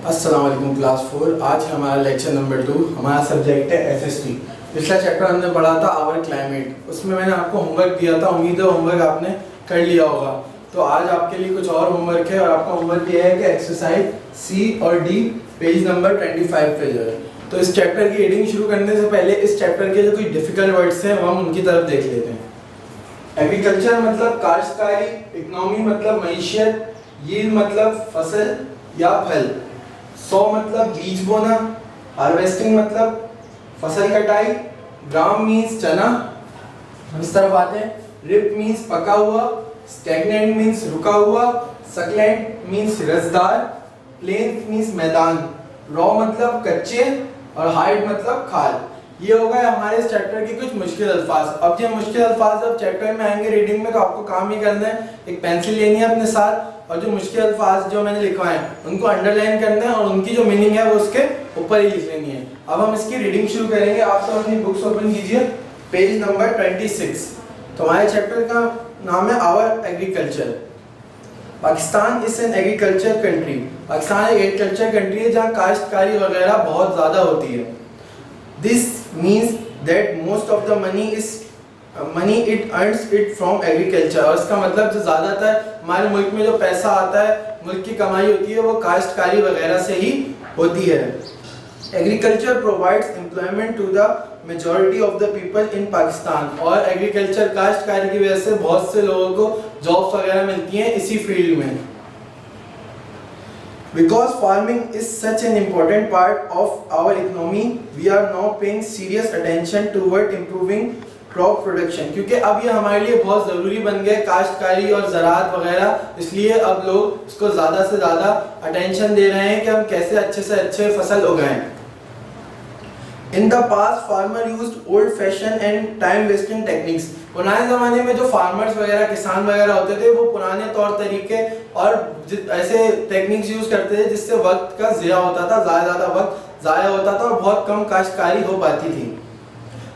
अस्सलाम वालेकुम क्लास 4। आज हमारा लेक्चर नंबर 2। हमारा सब्जेक्ट है एसएसटी। पिछला चैप्टर हमने पढ़ा था आवर क्लाइमेट। उसमें मैंने आपको होमवर्क दिया था, उम्मीद है होमवर्क आपने कर लिया होगा। तो आज आपके लिए कुछ और होमवर्क है और आपका होमवर्क ये है कि एक्सरसाइज सी और डी पेज नंबर 25 पे जो है। तो इस चैप्टर की रीडिंग शुरू करने से पहले इस चैप्टर के जो कोई डिफिकल्ट वर्ड्स हैं हम उनकी तरफ देख लेते हैं। एग्रीकल्चर मतलब काश्तकारी, इकोनॉमी मतलब मईशत, यील्ड मतलब फसल या फल, सो मतलब बीज बोना, हार्वेस्टिंग मतलब फसल कटाई, ग्राम मीन्स चना। हम इस तरफ आते हैं। रिप मीन्स पका हुआ, स्टैग्नेंट मीन्स रुका हुआ, सक्लेंट मीन्स रसदार, प्लेन मीन्स मैदान, रॉ मतलब कच्चे और हाइड मतलब खाल। ये हो गए हमारे इस चैप्टर के कुछ मुश्किल अल्फाज। अब ये मुश्किल अल्फाज जब चैप्टर में आएंगे रीडिंग में तो आपको काम ही करना है, एक पेंसिल लेनी है अपने साथ और जो मुश्किल अल्फाज जो मैंने लिखवाए हैं उनको अंडरलाइन करना है और उनकी जो मीनिंग है वो उसके ऊपर ही लिख लेनी है। अब हम इसकी रीडिंग शुरू करेंगे। आप सब अपनी बुक्स ओपन कीजिए, पेज नंबर 26। तो हमारे चैप्टर का नाम है our agriculture. Pakistan is an agriculture country. Pakistan एक एग्रीकल्चर कंट्री है जहाँ काश्तकारी वगैरह बहुत ज़्यादा होती है। This means that most of the money it earns it from agriculture. और इसका मतलब जो ज़्यादातर हमारे मुल्क में जो पैसा आता है, मुल्क की कमाई होती है, वो काश्तकारी वगैरह से ही होती है। Agriculture provides employment to the majority of the people in Pakistan. और एग्रीकल्चर काश्तकारी की वजह से बहुत से लोगों को जॉब्स वगैरह मिलती हैं इसी फील्ड में। Because farming is such an important part of our economy, we are now paying serious attention toward improving crop production। क्योंकि अब ये हमारे लिए बहुत ज़रूरी बन गया काश्तकारी और ज़राअत वगैरह, इसलिए अब लोग इसको ज़्यादा से ज़्यादा अटेंशन दे रहे हैं कि हम कैसे अच्छे से अच्छे फसल उगाएं। In the past, farmer used old-fashioned and time-wasting techniques। पुराने ज़माने में जो फार्मर्स वगैरह किसान वगैरह होते थे वो पुराने तौर तरीके और ऐसे टेक्निक्स यूज़ करते थे जिससे वक्त का ज़िया होता था, ज़्यादा वक्त ज़ाया होता था और बहुत कम काश्तकारी हो पाती थी।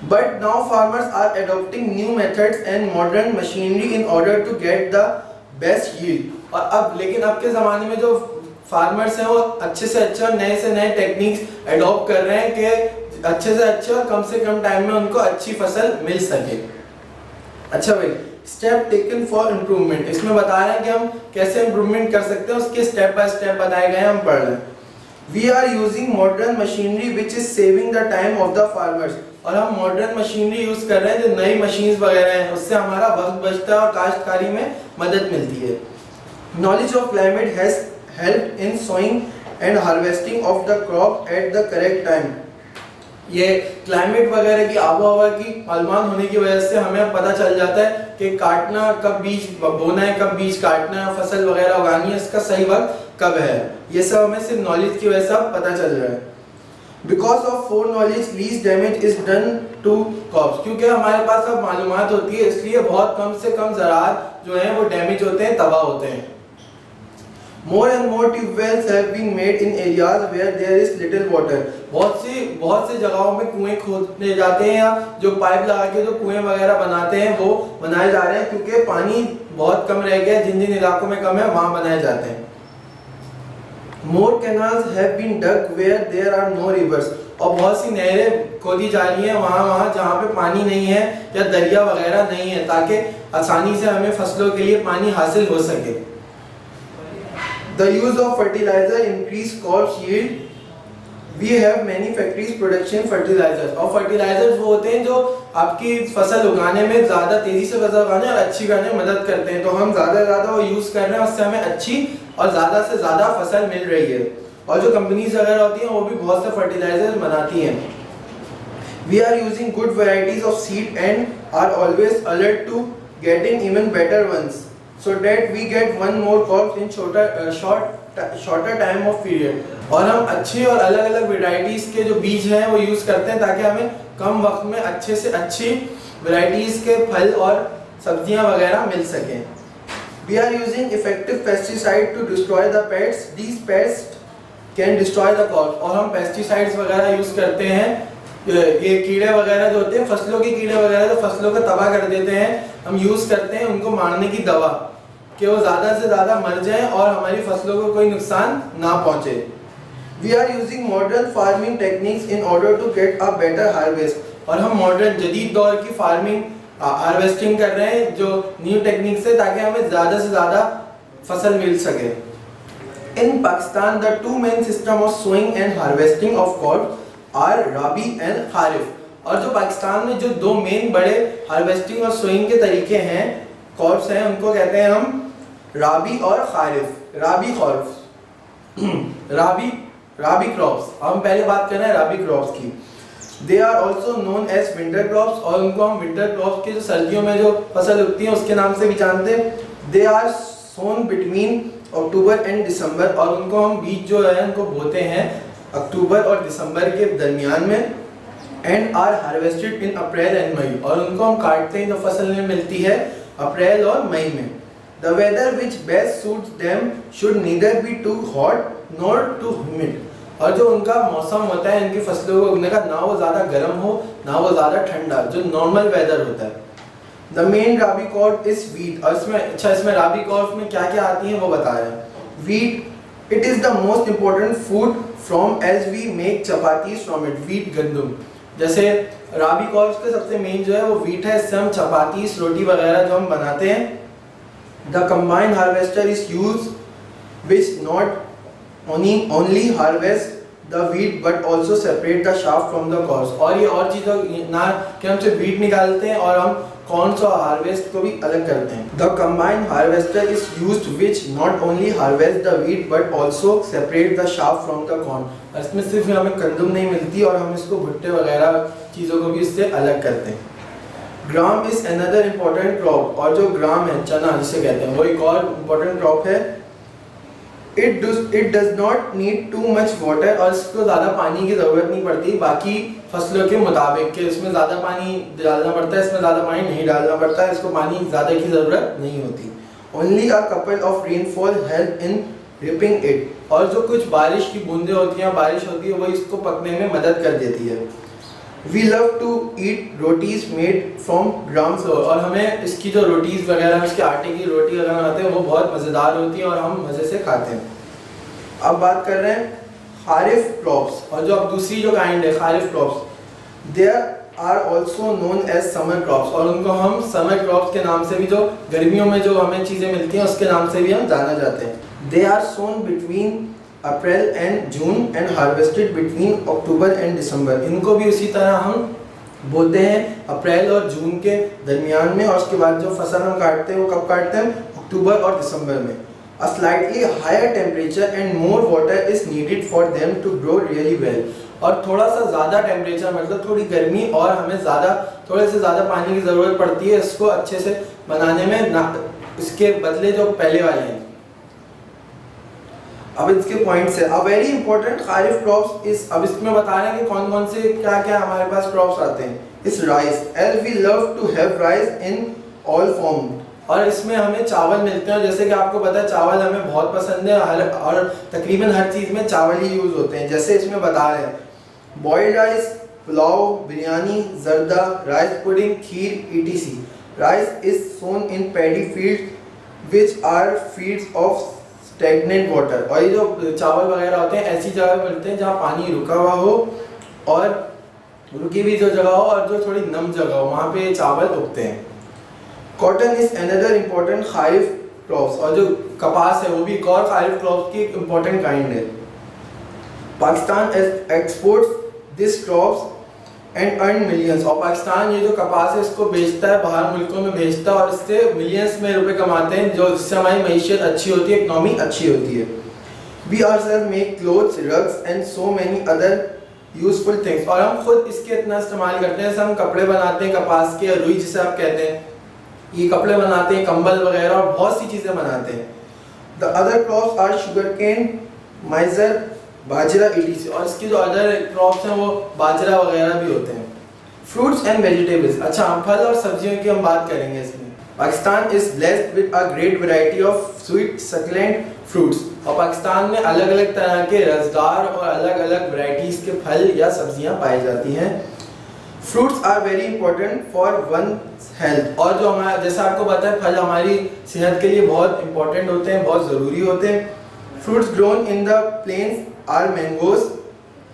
But now farmers are adopting new methods and modern machinery in order to get the best yield। और अब लेकिन अब के ज़माने में जो फार्मर्स हैं वो अच्छे से अच्छे और नए से नए टेक्निक्स एडॉप्ट कर रहे हैं कि अच्छे से अच्छे और कम से कम टाइम में उनको अच्छी फसल मिल सके। अच्छा भाई, स्टेप टेकन फॉर इम्प्रूवमेंट। इसमें बता रहे हैं कि हम कैसे इम्प्रूवमेंट कर सकते हैं, उसके स्टेप बाय स्टेप बताए गए हैं, हम पढ़ रहे हैं। We are using modern machinery which is saving the time of the farmers. और हम मॉडर्न मशीनरी यूज कर रहे हैं, जो नई मशीन्स वगैरह हैं उससे हमारा वक्त बचता है और काश्तकारी में मदद मिलती है। Knowledge of climate has helped in sowing and harvesting of the crop at the correct time. ये क्लाइमेट वगैरह की आबोहवा की मालूमात होने की वजह से हमें पता चल जाता है कि काटना कब, बीज बोना है कब, बीज काटना है, फसल वगैरह उगानी है, इसका सही वक्त कब है। ये सब हमें सिर्फ नॉलेज की वजह से पता चल रहा है। Because of for knowledge least damage is done to crops. क्योंकि हमारे पास अब मालूमात होती है इसलिए बहुत कम से कम ज़राअत जो है वो डैमेज होते हैं, तबाह होते हैं। More and more tubewells have been made in areas where there is little water। बहुत सी जगहों में कुएं खोदे जाते हैं या जो पाइप लगा के जो कुएं वगैरह बनाते हैं वो बनाए जा रहे हैं क्योंकि पानी बहुत कम रह गया, जिन जिन इलाकों में कम है वहाँ बनाए जाते हैं। More canals have been dug where there are no rivers। और बहुत सी नहरें खोदी जा रही हैं वहाँ जहाँ पे पानी नहीं है या दरिया वगैरह नहीं है, ताकि आसानी से हमें फसलों के लिए पानी हासिल हो सके। The use of fertilizer increase crop yield। We have many factories production fertilizers। और fertilizers वो होते हैं जो आपकी फसल उगाने में ज़्यादा तेज़ी से फसल उगाने और अच्छी उगाने में मदद करते हैं। तो हम ज़्यादा से ज़्यादा वो यूज़ कर रहे हैं, उससे हमें अच्छी और ज़्यादा से ज़्यादा फसल मिल रही है। और जो कंपनीज वगैरह होती हैं वो भी बहुत से फर्टिलाइजर बनाती हैं। We are using good varieties of seed and are always alert to getting even better ones, so that we get one more crop in shorter time of period। और हम अच्छे और अलग अलग वेराइटीज़ के जो बीज हैं वो यूज़ करते हैं ताकि हमें कम वक्त में अच्छे से अच्छी वेराइटीज़ के फल और सब्जियां वगैरह मिल सकें। We are using effective pesticide to destroy the pests। These pests can destroy the crops। और हम पेस्टिसाइड्स वगैरह यूज़ करते हैं, ये कीड़े वगैरह जो होते हैं, फसलों के कीड़े वगैरह जो फसलों को तबाह कर देते हैं, हम यूज़ करते हैं उनको मारने की दवा कि वो ज़्यादा से ज़्यादा मर जाएं और हमारी फसलों को कोई नुकसान ना पहुँचे। We are using modern farming techniques in order to get a better harvest. और हम मॉडर्न जदीद दौर की फार्मिंग हार्वेस्टिंग कर रहे हैं जो न्यू टेक्निक से, ताकि हमें ज़्यादा से ज़्यादा फसल मिल सके। In Pakistan the two main system of sowing and harvesting of crop are rabi and kharif. और जो पाकिस्तान में जो दो मेन बड़े हार्वेस्टिंग और सोइंग के तरीके हैं, क्रॉप्स हैं, उनको कहते हैं हम राबी और खारिफ। राबी क्रॉप्स, हम पहले बात कर रहे हैं राबी क्रॉप्स की। They are also known as winter crops, और उनको हम विंटर क्रॉप्स के जो सर्दियों में जो फसल उगती है उसके नाम से भी जानते हैं। They are sown between October and December, और उनको हम बीज जो है उनको बोते हैं अक्टूबर और दिसंबर के दरमियान में। And are harvested in April and May, और उनको हम काटते हैं तो फसल में मिलती है अप्रैल और मई में। The weather which best suits them should neither be too hot nor too humid, और जो उनका मौसम होता है इनकी फसलों को उगने का, ना वो ज़्यादा गर्म हो ना वो ज़्यादा ठंडा, जो नॉर्मल वेदर होता है। The main rabi crop is wheat, और इसमें राबी क्रॉप में क्या क्या आती हैं वो बता रहे हैं। Wheat, it is the most important food from as we make chapatis from it. Wheat गंदम, जैसे राबी क्रॉप के सबसे मेन जो है वो वीट है, इससे हम चपातीज रोटी वगैरह जो हम बनाते हैं। The combined harvester is use which not only harvest the wheat but also separate the chaff from the cobs। और ये और चीज़ों ना कि हम सिर्फ wheat निकालते हैं और हम कॉर्न्स और हार्वेस्ट को भी अलग करते हैं। The combined harvester is used which not only harvest the wheat but also separate the chaff from the corn। और इसमें सिर्फ हमें गंदम नहीं मिलती और हम इसको भुट्टे वगैरह चीज़ों को भी इससे अलग करते हैं। Gram is another important crop, और जो ग्राम है चना जिसे कहते हैं वो एक और इम्पोर्टेंट क्रॉप है। It does not need too much water, और इसको ज़्यादा पानी की ज़रूरत नहीं पड़ती बाकी फसलों के मुताबिक, कि इसमें ज़्यादा पानी डालना पड़ता है, इसमें ज़्यादा पानी नहीं डालना पड़ता है, इसको पानी ज़्यादा की ज़रूरत नहीं होती। Only a couple of rainfall help in ripening it, और जो कुछ बारिश की बूंदें होती हैं, बारिश होती है, वो इसको पकने में मदद कर देती है। We love to eat rotis made from gram flour, और हमें इसकी जो रोटीज वगैरह उसके आटे की रोटी वगैरह बनाते हैं वो बहुत मज़ेदार होती है और हम मज़े से खाते हैं। अब बात कर रहे हैं खारिफ क्रॉप्स, और जो अब दूसरी जो काइंड है kharif crops, they are also known as summer crops, और उनको हम समर क्रॉप्स के नाम से भी, जो गर्मियों में जो हमें चीज़ें मिलती हैं उसके नाम से भी हम जाना जाते हैं। They are sown between April and June and harvested between October and December. इनको भी उसी तरह हम बोते हैं अप्रैल और जून के दरमियान में, और उसके बाद जो फसल हम काटते हैं वो कब काटते हैं, अक्टूबर और दिसंबर में। A slightly higher temperature and more water is needed for them to grow really well, और थोड़ा सा ज़्यादा टेम्परेचर मतलब थोड़ी गर्मी और हमें थोड़े से ज़्यादा पानी की ज़रूरत पड़ती है इसको अच्छे से बनाने में, ना इसके बदले जो पहले वाले हैं। अब इसके पॉइंट्स है। अब वेरी इंपॉर्टेंट खारिफ क्रॉप्स इस, अब इसमें बता रहे हैं कि कौन कौन से क्या क्या हमारे पास क्रॉप्स आते हैं। इस rice, as we love to have rice in all form, और इसमें हमें चावल मिलते हैं, जैसे कि आपको पता है चावल हमें बहुत पसंद है, और तकरीबन हर चीज़ में चावल ही यूज़ होते हैं। जैसे इसमें बता रहे हैं boiled rice, pulao, biryani, zarda, rice pudding, kheer etc। Rice is sown in paddy field which are fields of stagnant water, और ये जो चावल वगैरह होते हैं ऐसी जगह मिलते हैं जहाँ पानी रुका हुआ हो और रुकी हुई जो जगह हो और जो थोड़ी नम जगह हो, वहाँ पे चावल उगते हैं। Cotton is another important kharif crops, और जो कपास है वो भी एक और खारिफ क्रॉप्स की एक इम्पोर्टेंट काइंड है। Pakistan exports this crops and earn millions, और पाकिस्तान ये जो कपास है इसको बेचता है, बाहर मुल्कों में बेचता है और इससे मिलियंस में रुपए कमाते हैं, जो इससे हमारी मईशत अच्छी होती है, इकनॉमी अच्छी होती है। We ourself make clothes, rugs and so many other useful things, और हम खुद इसके इतना इस्तेमाल करते हैं, जैसे हम कपड़े बनाते हैं कपास के, रुई जिसे आप कहते हैं, ये कपड़े बनाते हैं, कंबल वगैरह और बहुत सी चीज़ें बनाते हैं। The other crops are sugar cane, maize, bajra etc, और इसकी जो अदर क्रॉप्स हैं वो बाजरा वगैरह भी होते हैं। फ्रूट्स एंड वेजिटेबल्स, अच्छा हम फल और सब्जियों की हम बात करेंगे इसमें। Pakistan is blessed with a great variety of sweet succulent fruits, और पाकिस्तान में अलग अलग तरह के रसदार और अलग अलग वैरायटीज़ के फल या सब्जियां पाई जाती हैं। Fruits are very important for one health, और जो हमारा जैसा आपको पता है फल हमारी सेहत के लिए बहुत इंपॉर्टेंट होते हैं, बहुत ज़रूरी होते हैं। Fruits grown in the plains are mangoes,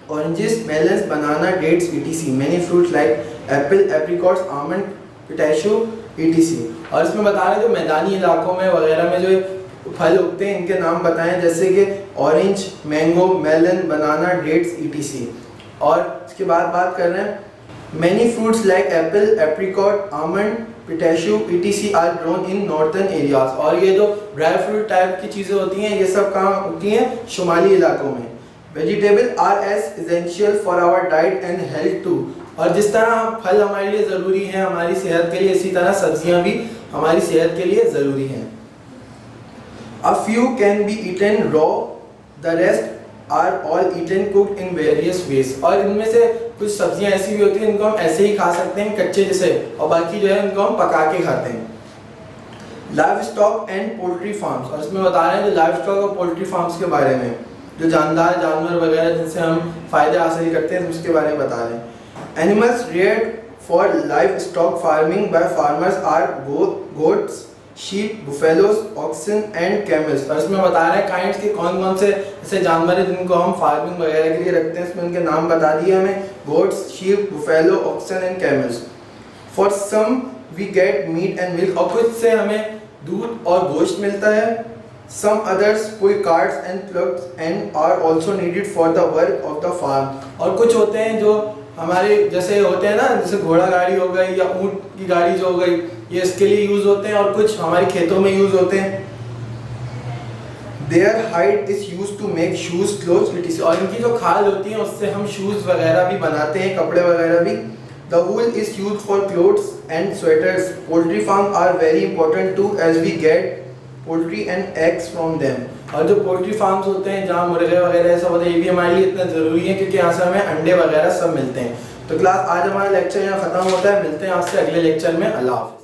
oranges, melons, banana, dates, etc. Many fruits like apple, apricots, almond, pistachio, etc. और इसमें बता रहे हैं जो मैदानी इलाकों में वगैरह में जो फल उगते हैं इनके नाम बताएं, जैसे कि orange, mango, melon, banana, dates, etc. और इसके बाद बात कर रहे हैं many fruits like apple, apricot, almond, pistachio, etc. Are grown in northern areas. और ये जो ड्राई फ्रूट टाइप की चीज़ें होती हैं ये सब कहाँ होती हैं? शुमाली इलाकों में। Vegetable are as essential for our diet and health too. और जिस तरह फल हमारे लिए ज़रूरी हैं हमारी सेहत के लिए, इसी तरह सब्जियां भी हमारी सेहत के लिए ज़रूरी हैं। A few can be eaten raw, the rest are all eaten cooked in various ways। और इनमें से कुछ सब्जियां ऐसी भी होती हैं इनको हम ऐसे ही खा सकते हैं कच्चे जैसे, और बाकी जो है इनको हम पका के खाते हैं। Live stock and poultry farms, और इसमें बता रहे हैं जो लाइव स्टॉक और पोल्ट्री फार्म्स के बारे में, जो जानदार जानवर वगैरह जिनसे हम फायदे हासिल करते हैं उसके बारे में बता रहे हैं। Animals reared for livestock farming by farmers are goats, sheep, buffaloes, oxen and camels. और इसमें बता रहे हैं काइंड्स के कौन कौन से ऐसे जानवर हैं जिनको हम फार्मिंग वगैरह के लिए रखते हैं, इसमें उनके नाम बता दिए हमें, goats, sheep, buffalo, oxen and camels. For some we get meat and milk, और कुछ से हमें दूध और गोश्त मिलता है। Some others pull carts and ploughs and are also needed for the work of the farm. और कुछ होते हैं जो हमारे जैसे होते हैं ना, जैसे घोड़ा गाड़ी हो गई या ऊँट की गाड़ी जो हो गई, ये इसके लिए यूज होते हैं, और कुछ हमारे खेतों में यूज होते हैं। Their hide is used to make shoes, clothes, etc. और इनकी जो खाल होती है उससे हम शूज वगैरह भी बनाते हैं, कपड़े वगैरह भी। The wool is used for clothes and sweaters. Poultry farms are very important too as we get poultry and eggs from them। और जो पोल्ट्री फार्म्स होते हैं जहाँ मुर्गे वगैरह सब होते हैं ये भी हमारे लिए इतना ज़रूरी है क्योंकि यहाँ से हमें अंडे वगैरह सब मिलते हैं। तो क्लास आज हमारा लेक्चर यहाँ ख़त्म होता है, मिलते हैं आपसे अगले लेक्चर में। अल्लाह हाफ़िज़।